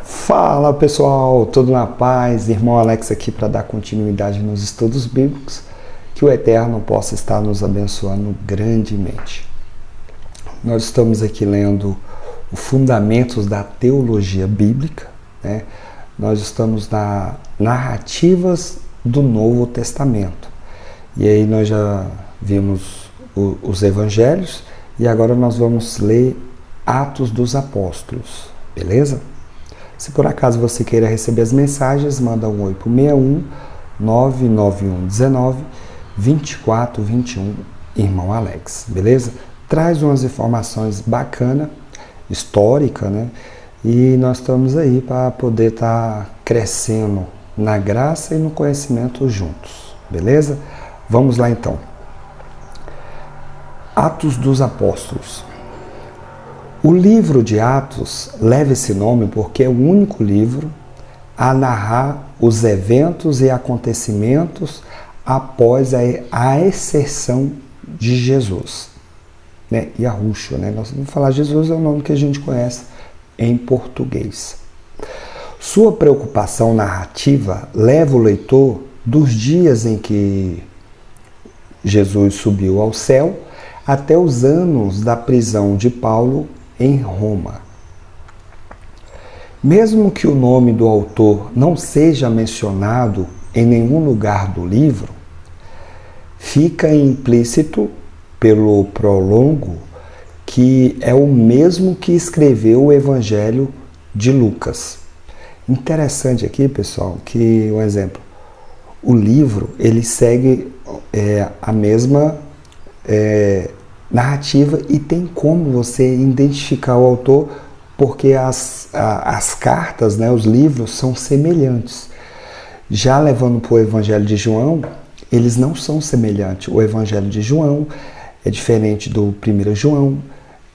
Fala pessoal, tudo na paz? Irmão Alex aqui para dar continuidade nos estudos bíblicos, que o Eterno possa estar nos abençoando grandemente. Nós estamos aqui lendo os fundamentos da teologia bíblica, né? Nós estamos na narrativas do Novo Testamento. E aí nós já vimos os evangelhos e agora nós vamos ler Atos dos Apóstolos, beleza? Se por acaso você queira receber as mensagens, manda um oi para o 61 991 19 24 21, irmão Alex, beleza? Traz umas informações bacanas, históricas, né? E nós estamos aí para poder estar crescendo na graça e no conhecimento juntos, beleza? Vamos lá então. Atos dos Apóstolos. O livro de Atos leva esse nome porque é o único livro a narrar os eventos e acontecimentos após a exceção de Jesus, né? Yahushua, né? Nós vamos falar Jesus é o nome que a gente conhece em português. Sua preocupação narrativa leva o leitor dos dias em que Jesus subiu ao céu até os anos da prisão de Paulo em Roma. Mesmo que o nome do autor não seja mencionado em nenhum lugar do livro, fica implícito pelo prólogo que é o mesmo que escreveu o Evangelho de Lucas. Interessante aqui, pessoal, que um exemplo, o livro ele segue a mesma narrativa e tem como você identificar o autor porque as cartas, né, os livros são semelhantes. Já levando para o Evangelho de João, eles não são semelhantes. O Evangelho de João é diferente do 1 João,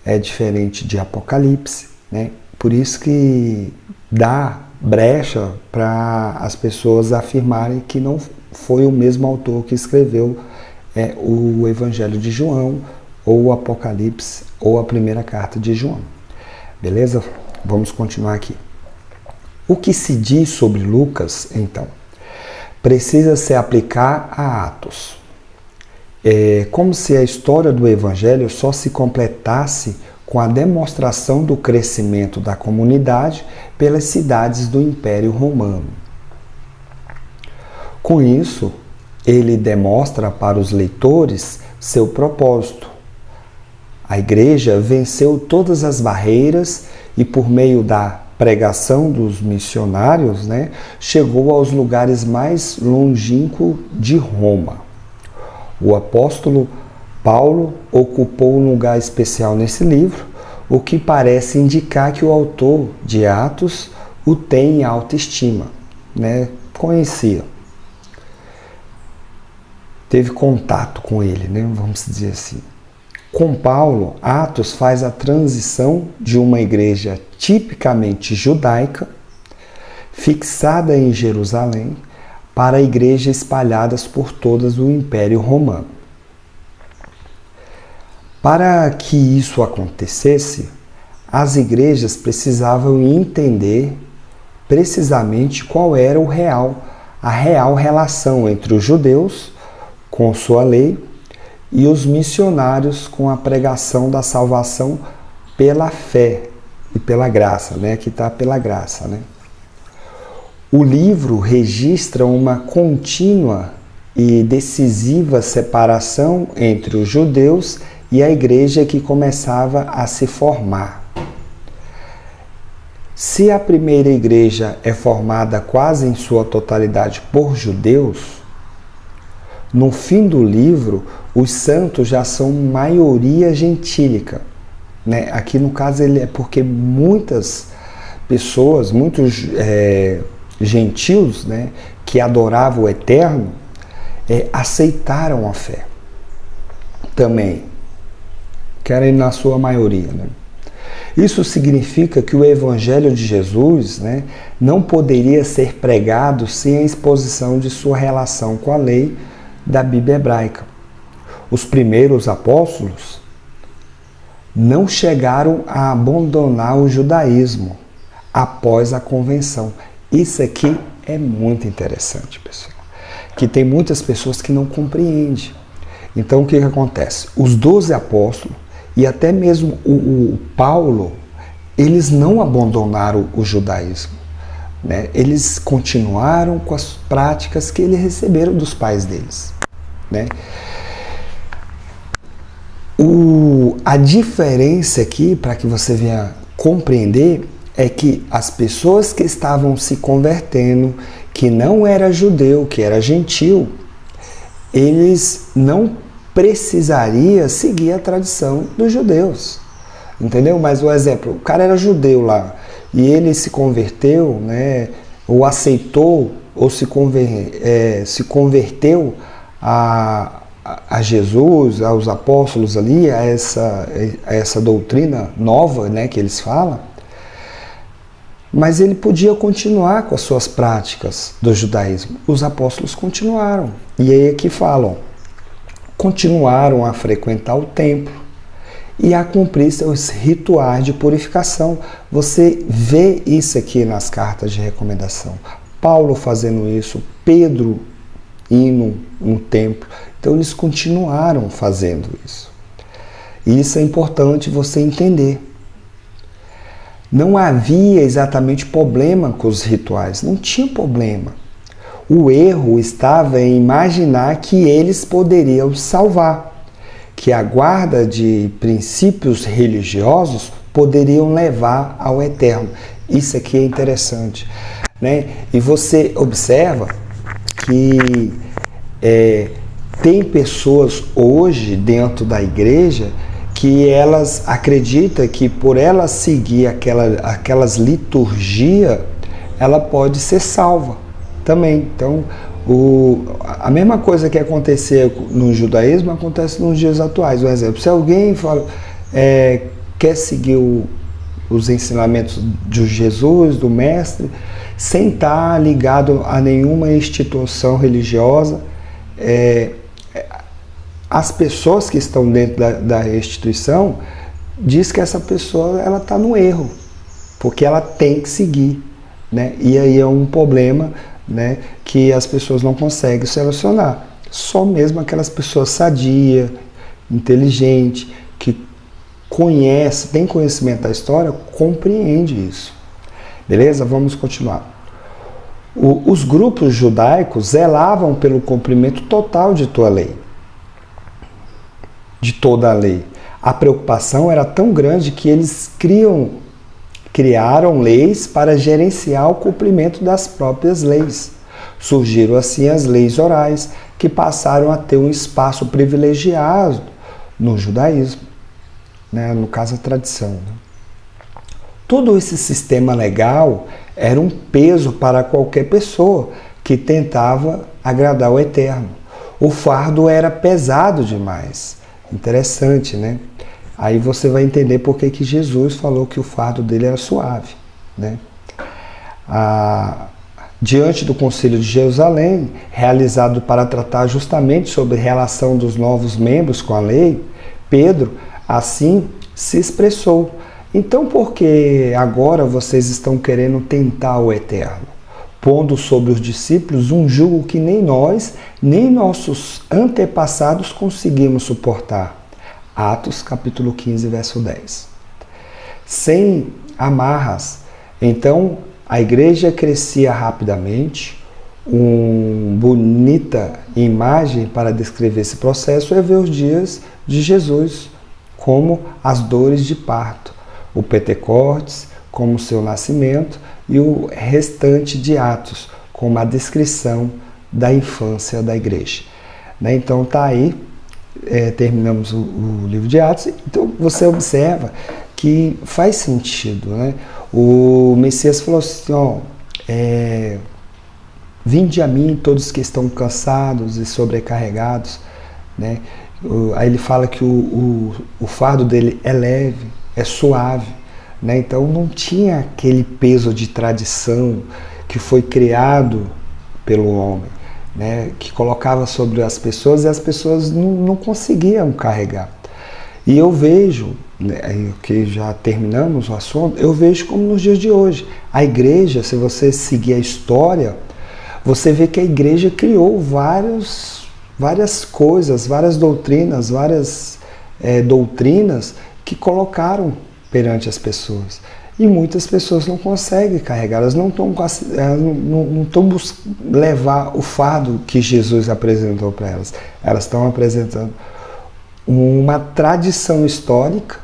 é diferente de Apocalipse, né? Por isso que dá brecha para as pessoas afirmarem que não foi o mesmo autor que escreveu o Evangelho de João, ou o Apocalipse, ou a primeira carta de João. Beleza? Vamos continuar aqui. O que se diz sobre Lucas, então, precisa se aplicar a Atos. É como se a história do Evangelho só se completasse com a demonstração do crescimento da comunidade pelas cidades do Império Romano. Com isso, ele demonstra para os leitores seu propósito. A igreja venceu todas as barreiras e, por meio da pregação dos missionários, né, chegou aos lugares mais longínquos de Roma. O apóstolo Paulo ocupou um lugar especial nesse livro, o que parece indicar que o autor de Atos o tem em alta estima, né? Conhecia. Teve contato com ele, né? Vamos dizer assim. Com Paulo, Atos faz a transição de uma igreja tipicamente judaica, fixada em Jerusalém, para igrejas espalhadas por todas o Império Romano. Para que isso acontecesse, as igrejas precisavam entender precisamente qual era a real relação entre os judeus, com sua lei, e os missionários com a pregação da salvação pela fé e pela graça, né? Aqui está pela graça, né? O livro registra uma contínua e decisiva separação entre os judeus e a igreja que começava a se formar. Se a primeira igreja é formada quase em sua totalidade por judeus, no fim do livro, os santos já são maioria gentílica, né? Aqui no caso ele é porque muitas pessoas, muitos gentios, né, que adoravam o Eterno, aceitaram a fé. Também, querem na sua maioria, né? Isso significa que o Evangelho de Jesus, né, não poderia ser pregado sem a exposição de sua relação com a lei da Bíblia hebraica. Os primeiros apóstolos não chegaram a abandonar o judaísmo, após a convenção. Isso aqui é muito interessante, pessoal, que tem muitas pessoas que não compreendem. Então, o que acontece? Os 12 apóstolos e até mesmo o Paulo, eles não abandonaram o judaísmo, né? Eles continuaram com as práticas que eles receberam dos pais deles, né? A diferença aqui, para que você venha compreender, é que as pessoas que estavam se convertendo, que não era judeu, que era gentil, eles não precisariam seguir a tradição dos judeus, entendeu? Mas o exemplo, o cara era judeu lá e ele se converteu, né, ou aceitou, ou se converteu a Jesus, aos apóstolos ali, a essa doutrina nova, né, que eles falam, mas ele podia continuar com as suas práticas do judaísmo. Os apóstolos continuaram. E aí aqui falam, continuaram a frequentar o templo e a cumprir seus rituais de purificação. Você vê isso aqui nas cartas de recomendação. Paulo fazendo isso, Pedro indo no templo. Então eles continuaram fazendo isso. E isso é importante você entender. Não havia exatamente problema com os rituais, não tinha problema. O erro estava em imaginar que eles poderiam salvar, que a guarda de princípios religiosos poderiam levar ao eterno. Isso aqui é interessante, né? E você observa que tem pessoas hoje dentro da igreja que elas acreditam que por ela seguir aquelas liturgias, ela pode ser salva também. Então, a mesma coisa que acontecia no judaísmo acontece nos dias atuais. Um exemplo, se alguém fala, quer seguir os ensinamentos de Jesus, do Mestre, sem estar ligado a nenhuma instituição religiosa, as pessoas que estão dentro da instituição diz que essa pessoa ela está no erro, porque ela tem que seguir, né? E aí é um problema, né, que as pessoas não conseguem solucionar. Só mesmo aquelas pessoas sadias, inteligentes, que tem conhecimento da história, compreende isso. Beleza? Vamos continuar. Os grupos judaicos zelavam pelo cumprimento total de toda a lei. A preocupação era tão grande que eles criaram leis para gerenciar o cumprimento das próprias leis. Surgiram assim as leis orais, que passaram a ter um espaço privilegiado no judaísmo, né? No caso a tradição, né? Todo esse sistema legal era um peso para qualquer pessoa que tentava agradar o Eterno. O fardo era pesado demais. Interessante, né? Aí você vai entender por que Jesus falou que o fardo dele era suave, né? Diante do Concílio de Jerusalém, realizado para tratar justamente sobre a relação dos novos membros com a lei, Pedro, assim, se expressou. Então, por que agora vocês estão querendo tentar o Eterno, pondo sobre os discípulos um jugo que nem nós, nem nossos antepassados conseguimos suportar? Atos capítulo 15, verso 10. Sem amarras. Então, a igreja crescia rapidamente. Uma bonita imagem para descrever esse processo é ver os dias de Jesus, como as dores de parto, o Pentecostes, como o seu nascimento, e o restante de Atos, como a descrição da infância da igreja. Então tá aí, terminamos o livro de Atos. Então você observa que faz sentido, né? O Messias falou assim, vinde a mim todos que estão cansados e sobrecarregados, né? Aí ele fala que o fardo dele é leve, é suave, né? Então não tinha aquele peso de tradição que foi criado pelo homem, né? Que colocava sobre as pessoas e as pessoas não conseguiam carregar. E eu vejo que já terminamos o assunto, eu vejo como nos dias de hoje. A igreja, se você seguir a história, você vê que a igreja criou várias coisas, várias doutrinas, doutrinas que colocaram perante as pessoas. E muitas pessoas não conseguem carregar, elas não estão levar o fardo que Jesus apresentou para elas. Elas estão apresentando uma tradição histórica,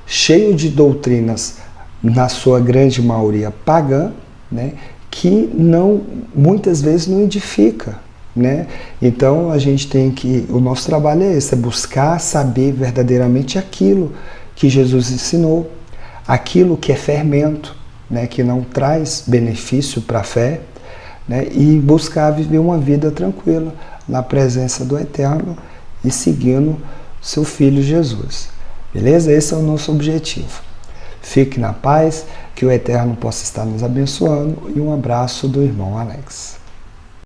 cheio de doutrinas, na sua grande maioria pagã, né, que muitas vezes não edifica. Né? Então a gente tem que, o nosso trabalho é esse, é buscar saber verdadeiramente aquilo que Jesus ensinou, aquilo que é fermento, né, que não traz benefício para a fé, né, e buscar viver uma vida tranquila na presença do Eterno e seguindo seu Filho Jesus. Beleza? Esse é o nosso objetivo. Fique na paz, que o Eterno possa estar nos abençoando, e um abraço do irmão Alex.